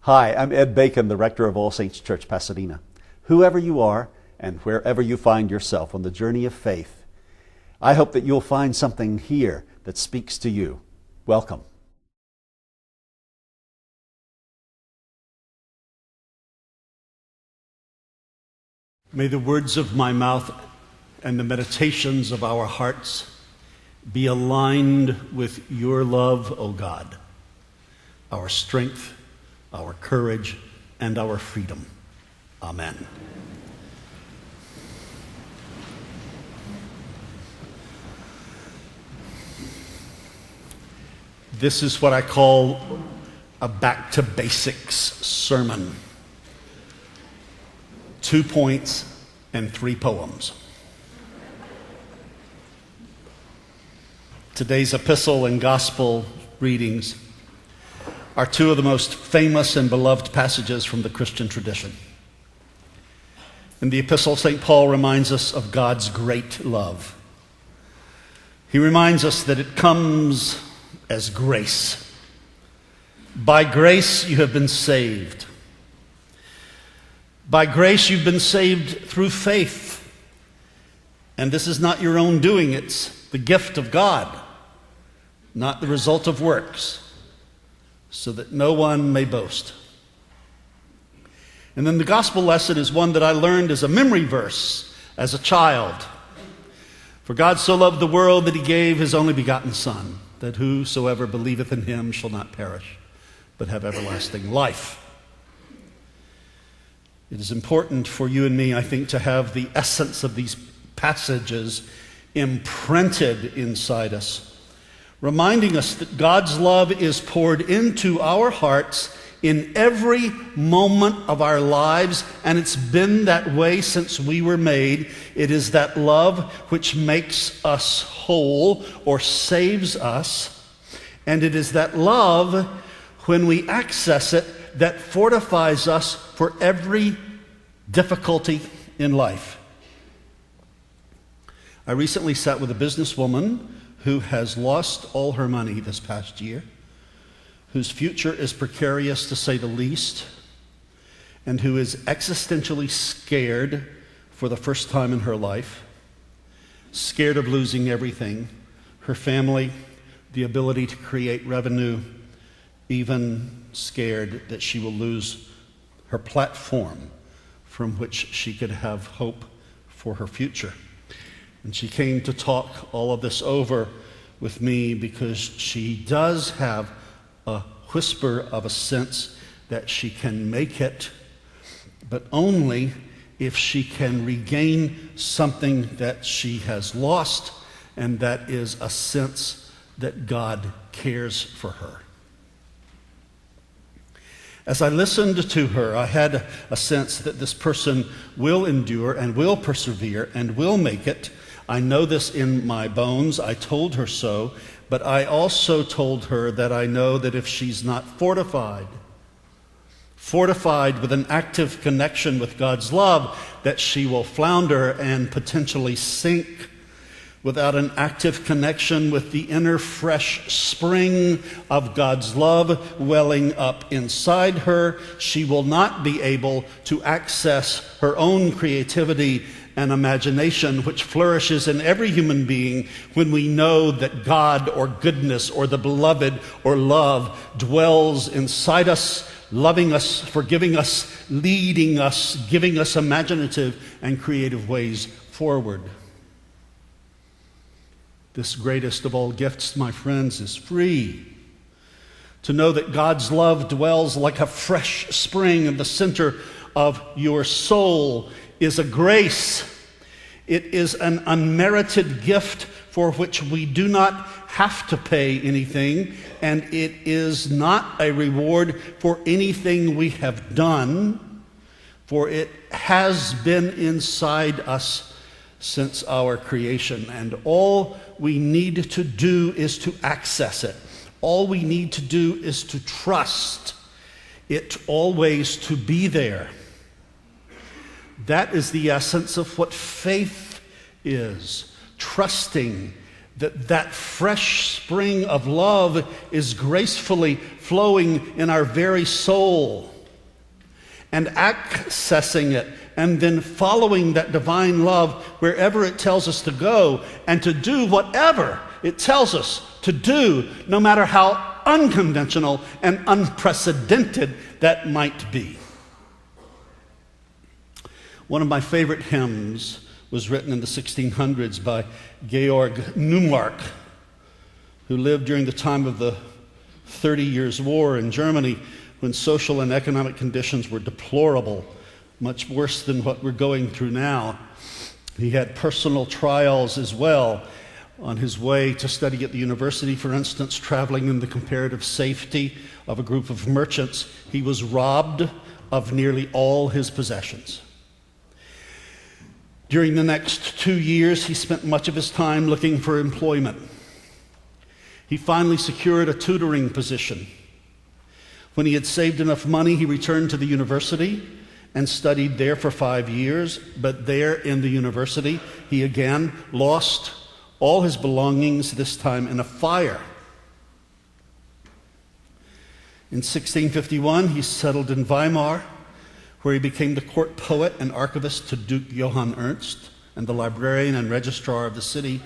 Hi, I'm Ed Bacon, the rector of All Saints Church, Pasadena. Whoever you are and wherever you find yourself on the journey of faith, I hope that you'll find something here that speaks to you. Welcome. May the words of my mouth and the meditations of our hearts be aligned with your love, O God, our strength, our courage, and our freedom. Amen. This is what I call a back to basics sermon. 2 points and 3 poems. Today's epistle and gospel readings are 2 of the most famous and beloved passages from the Christian tradition. In the epistle, St. Paul reminds us of God's great love. He reminds us that it comes as grace. By grace you have been saved. By grace you've been saved through faith. And this is not your own doing, it's the gift of God, not the result of works, so that no one may boast. And then the gospel lesson is one that I learned as a memory verse as a child. For God so loved the world that he gave his only begotten Son, that whosoever believeth in him shall not perish, but have everlasting life. It is important for you and me, I think, to have the essence of these passages imprinted inside us, reminding us that God's love is poured into our hearts in every moment of our lives, and it's been that way since we were made. It is that love which makes us whole or saves us, and it is that love, when we access it, that fortifies us for every difficulty in life. I recently sat with a businesswoman who has lost all her money this past year, whose future is precarious to say the least, and who is existentially scared for the first time in her life, scared of losing everything, her family, the ability to create revenue, even scared that she will lose her platform from which she could have hope for her future. And she came to talk all of this over with me because she does have a whisper of a sense that she can make it, but only if she can regain something that she has lost, and that is a sense that God cares for her. As I listened to her, I had a sense that this person will endure and will persevere and will make it. I know this in my bones. I told her so, but I also told her that I know that if she's not fortified with an active connection with God's love, that she will flounder and potentially sink. Without an active connection with the inner fresh spring of God's love welling up inside her, she will not be able to access her own creativity and imagination, which flourishes in every human being when we know that God or goodness or the beloved or love dwells inside us, loving us, forgiving us, leading us, giving us imaginative and creative ways forward. This greatest of all gifts, my friends, is free. To know that God's love dwells like a fresh spring in the center of your soul is a grace. It is an unmerited gift for which we do not have to pay anything, and it is not a reward for anything we have done, for it has been inside us since our creation, and all we need to do is to access it. All we need to do is to trust it always to be there. That is the essence of what faith is, trusting that that fresh spring of love is gracefully flowing in our very soul. and accessing it, and then following that divine love wherever it tells us to go, and to do whatever it tells us to do, no matter how unconventional and unprecedented that might be. One of my favorite hymns was written in the 1600s by Georg Neumark, who lived during the time of the 30 Years' War in Germany, when social and economic conditions were deplorable, much worse than what we're going through now. He had personal trials as well. On his way to study at the university, for instance, traveling in the comparative safety of a group of merchants, he was robbed of nearly all his possessions. During the next 2 years, he spent much of his time looking for employment. He finally secured a tutoring position. When he had saved enough money, he returned to the university and studied there for 5 years. But there in the university, he again lost all his belongings, this time in a fire. In 1651, he settled in Weimar, where he became the court poet and archivist to Duke Johann Ernst and the librarian and registrar of the city,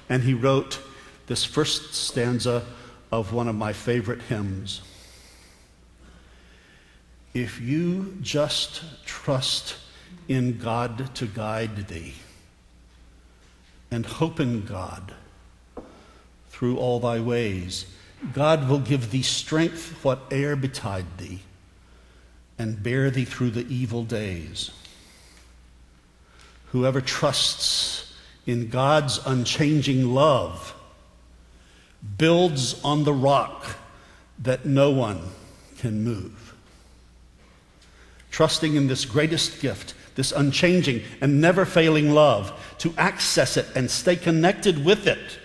and he wrote this first stanza of one of my favorite hymns. If you just trust in God to guide thee, and hope in God through all thy ways, God will give thee strength whate'er betide thee, and bear thee through the evil days. Whoever trusts in God's unchanging love builds on the rock that no one can move. Trusting in this greatest gift, this unchanging and never-failing love, to access it and stay connected with it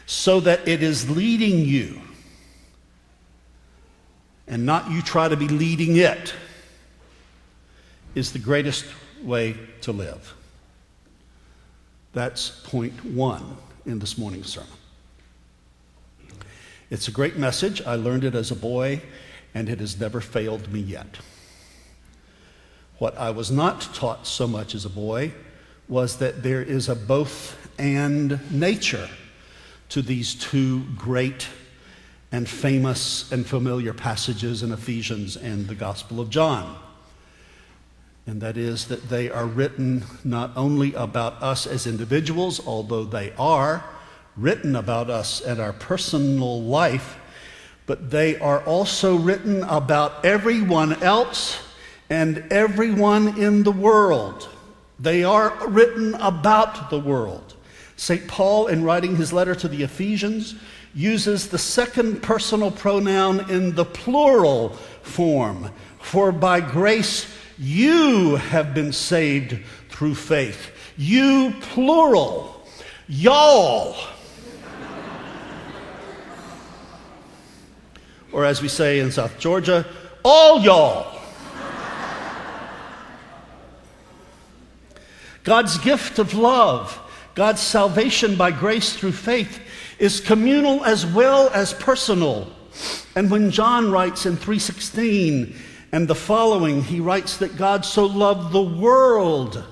so that it is leading you and not you try to be leading it, is the greatest way to live. That's point one in this morning's sermon. It's a great message. I learned it as a boy, and it has never failed me yet. What I was not taught so much as a boy was that there is a both and nature to these two great and famous and familiar passages in Ephesians and the Gospel of John. And that is that they are written not only about us as individuals, although they are written about us and our personal life, but they are also written about everyone else and everyone in the world. They are written about the world. St. Paul, in writing his letter to the Ephesians, uses the second personal pronoun in the plural form. For by grace you have been saved through faith. You, plural. Y'all. Or as we say in South Georgia, all y'all. God's gift of love, God's salvation by grace through faith, is communal as well as personal. And when John writes in 3:16 and the following, he writes that God so loved the world,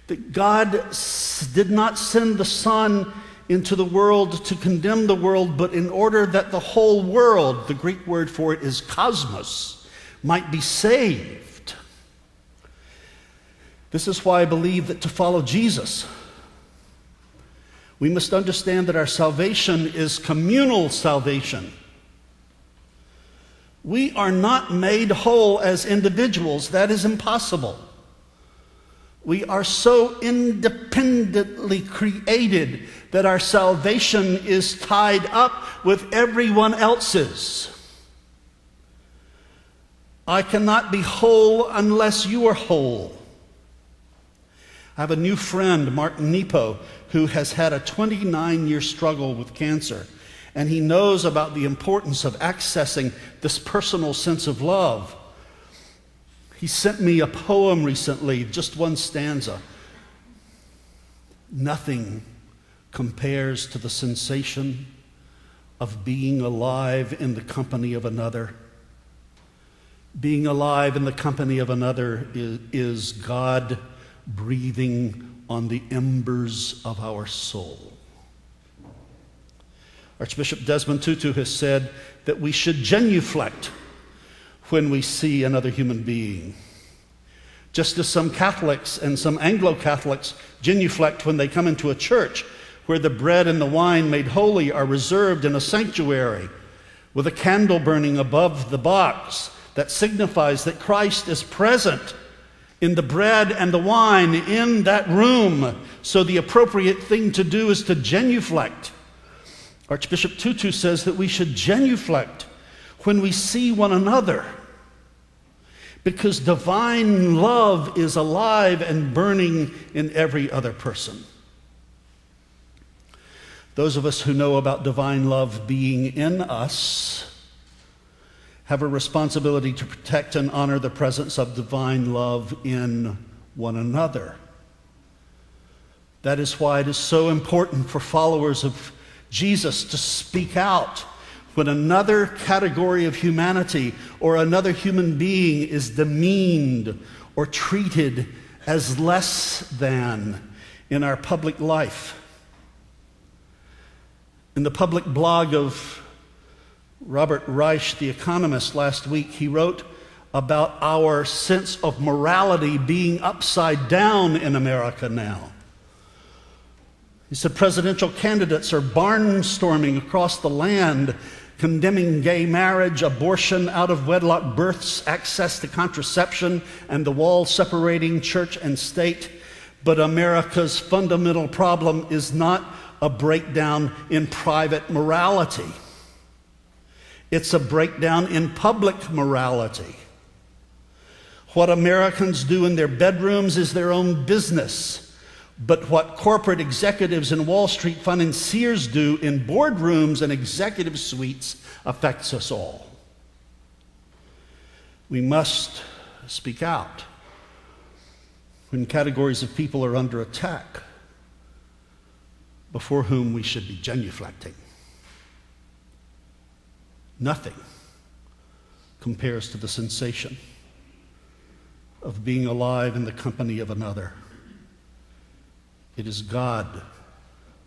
that God did not send the Son into the world to condemn the world, but in order that the whole world, the Greek word for it is cosmos, might be saved. This is why I believe that to follow Jesus, we must understand that our salvation is communal salvation. We are not made whole as individuals. That is impossible. We are so independently created that our salvation is tied up with everyone else's. I cannot be whole unless you are whole. I have a new friend, Mark Nepo, who has had a 29-year struggle with cancer, and he knows about the importance of accessing this personal sense of love. He sent me a poem recently, just one stanza. Nothing compares to the sensation of being alive in the company of another. Being alive in the company of another is God breathing on the embers of our soul. Archbishop Desmond Tutu has said that we should genuflect when we see another human being. Just as some Catholics and some Anglo-Catholics genuflect when they come into a church where the bread and the wine made holy are reserved in a sanctuary with a candle burning above the box that signifies that Christ is present in the bread and the wine in that room. So the appropriate thing to do is to genuflect. Archbishop Tutu says that we should genuflect when we see one another, because divine love is alive and burning in every other person. Those of us who know about divine love being in us have a responsibility to protect and honor the presence of divine love in one another. That is why it is so important for followers of Jesus to speak out when another category of humanity or another human being is demeaned or treated as less than in our public life. In the public blog of Robert Reich, the economist, last week, he wrote about our sense of morality being upside down in America now. He said presidential candidates are barnstorming across the land, condemning gay marriage, abortion, out-of-wedlock births, access to contraception, and the wall separating church and state. But America's fundamental problem is not a breakdown in private morality. It's a breakdown in public morality. What Americans do in their bedrooms is their own business. But what corporate executives in Wall Street financiers do in boardrooms and executive suites affects us all. We must speak out when categories of people are under attack, before whom we should be genuflecting. Nothing compares to the sensation of being alive in the company of another. It is God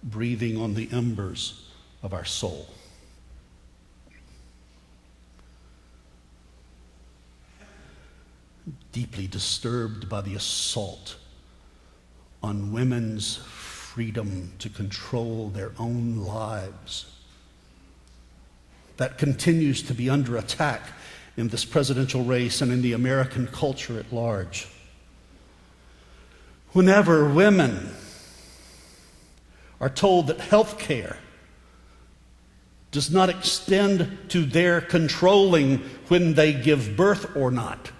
breathing on the embers of our soul. Deeply disturbed by the assault on women's freedom to control their own lives. That continues to be under attack in this presidential race and in the American culture at large. Whenever women are told that health care does not extend to their controlling when they give birth or not,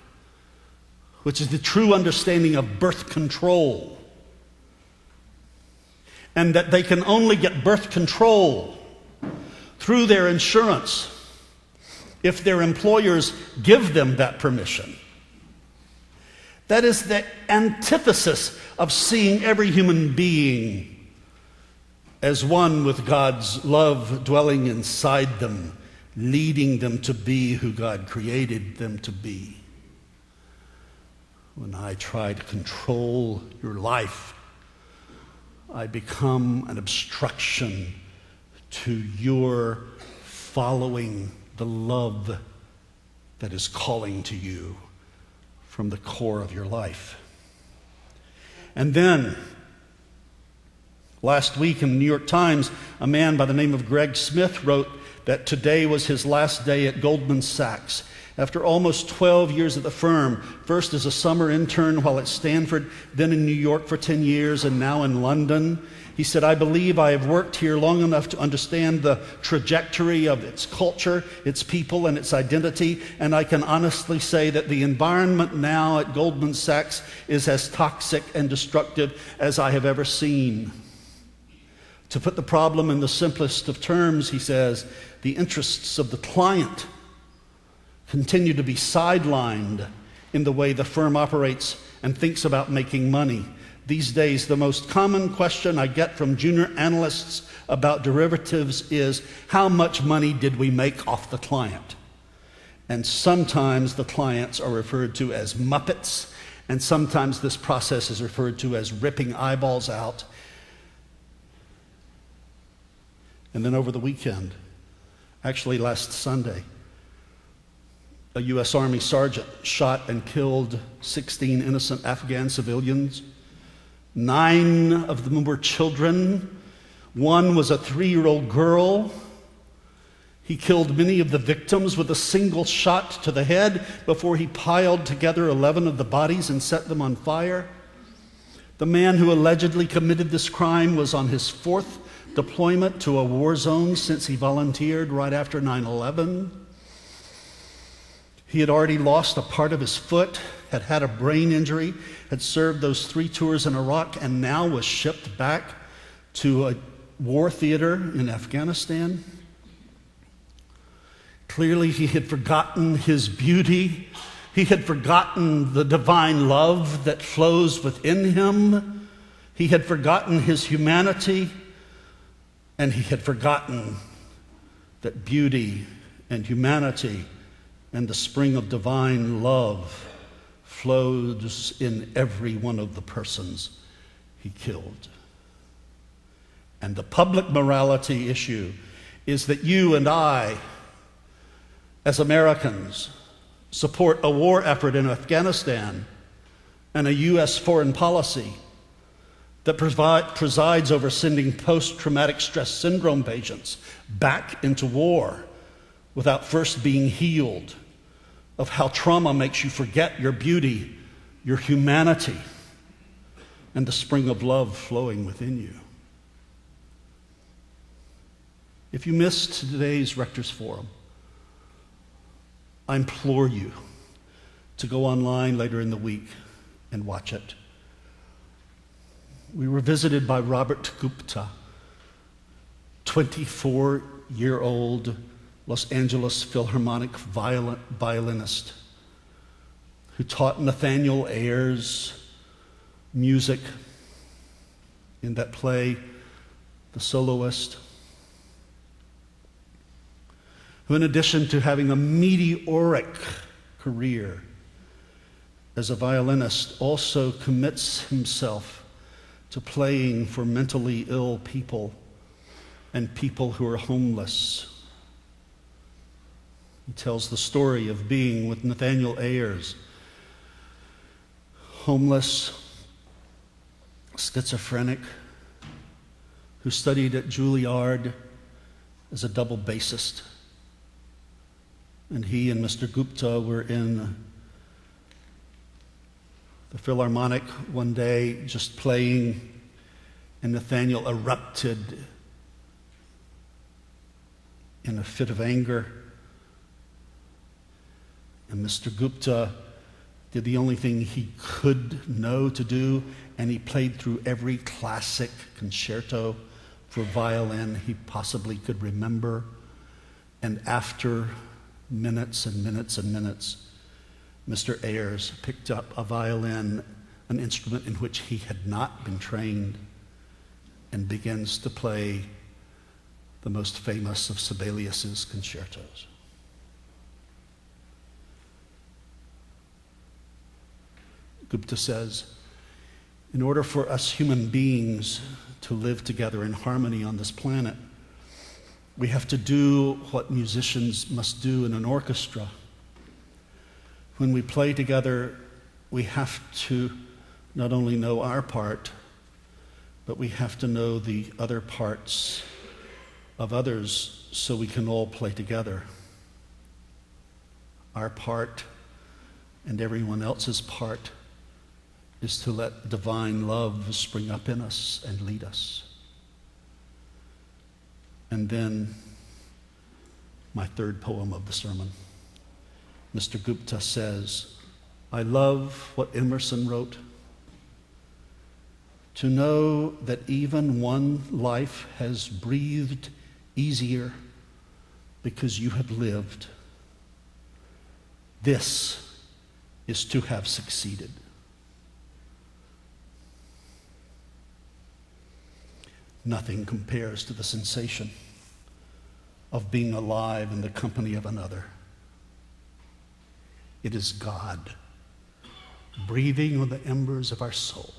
which is the true understanding of birth control, and that they can only get birth control through their insurance if their employers give them that permission. That is the antithesis of seeing every human being as one with God's love dwelling inside them, leading them to be who God created them to be. When I try to control your life, I become an obstruction to your following the love that is calling to you from the core of your life. And then, last week in the New York Times, a man by the name of Greg Smith wrote that today was his last day at Goldman Sachs. After almost 12 years at the firm, first as a summer intern while at Stanford, then in New York for 10 years, and now in London, he said, I believe I have worked here long enough to understand the trajectory of its culture, its people, and its identity, and I can honestly say that the environment now at Goldman Sachs is as toxic and destructive as I have ever seen. To put the problem in the simplest of terms, he says, the interests of the client continue to be sidelined in the way the firm operates and thinks about making money. These days, the most common question I get from junior analysts about derivatives is, how much money did we make off the client? And sometimes the clients are referred to as Muppets, and sometimes this process is referred to as ripping eyeballs out. And then over the weekend, actually last Sunday, a U.S. Army sergeant shot and killed 16 innocent Afghan civilians. 9 of them were children. 1 was a 3-year-old girl. He killed many of the victims with a single shot to the head before he piled together 11 of the bodies and set them on fire. The man who allegedly committed this crime was on his 4th deployment to a war zone since he volunteered right after 9/11. He had already lost a part of his foot, had had a brain injury, had served those 3 tours in Iraq, and now was shipped back to a war theater in Afghanistan. Clearly, he had forgotten his beauty. He had forgotten the divine love that flows within him. He had forgotten his humanity, and he had forgotten that beauty and humanity and the spring of divine love flows in every one of the persons he killed. And the public morality issue is that you and I, as Americans, support a war effort in Afghanistan and a U.S. foreign policy that presides over sending post-traumatic stress syndrome patients back into war without first being healed of how trauma makes you forget your beauty, your humanity, and the spring of love flowing within you. If you missed today's Rector's Forum, I implore you to go online later in the week and watch it. We were visited by Robert Gupta, 24-year-old Los Angeles Philharmonic violinist who taught Nathaniel Ayers music in that play, The Soloist, who in addition to having a meteoric career as a violinist also commits himself to playing for mentally ill people and people who are homeless. He tells the story of being with Nathaniel Ayers, homeless, schizophrenic, who studied at Juilliard as a double bassist. And he and Mr. Gupta were in the Philharmonic one day just playing, and Nathaniel erupted in a fit of anger. And Mr. Gupta did the only thing he could know to do, and he played through every classic concerto for violin he possibly could remember. And after minutes and minutes and minutes, Mr. Ayers picked up a violin, an instrument in which he had not been trained, and begins to play the most famous of Sibelius's concertos. Gupta says, in order for us human beings to live together in harmony on this planet, we have to do what musicians must do in an orchestra. When we play together, we have to not only know our part, but we have to know the other parts of others so we can all play together. Our part and everyone else's part is to let divine love spring up in us and lead us. And then, my third poem of the sermon. Mr. Gupta says, I love what Emerson wrote. To know that even one life has breathed easier because you have lived. This is to have succeeded. Nothing compares to the sensation of being alive in the company of another. It is God breathing on the embers of our soul.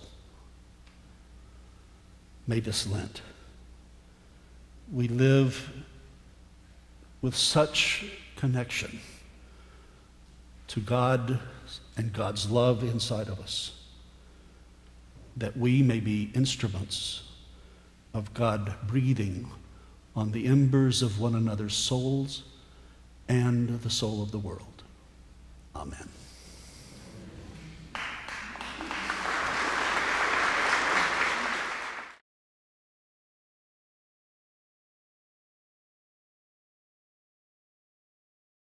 May this Lent we live with such connection to God and God's love inside of us that we may be instruments of God breathing on the embers of one another's souls and the soul of the world. Amen.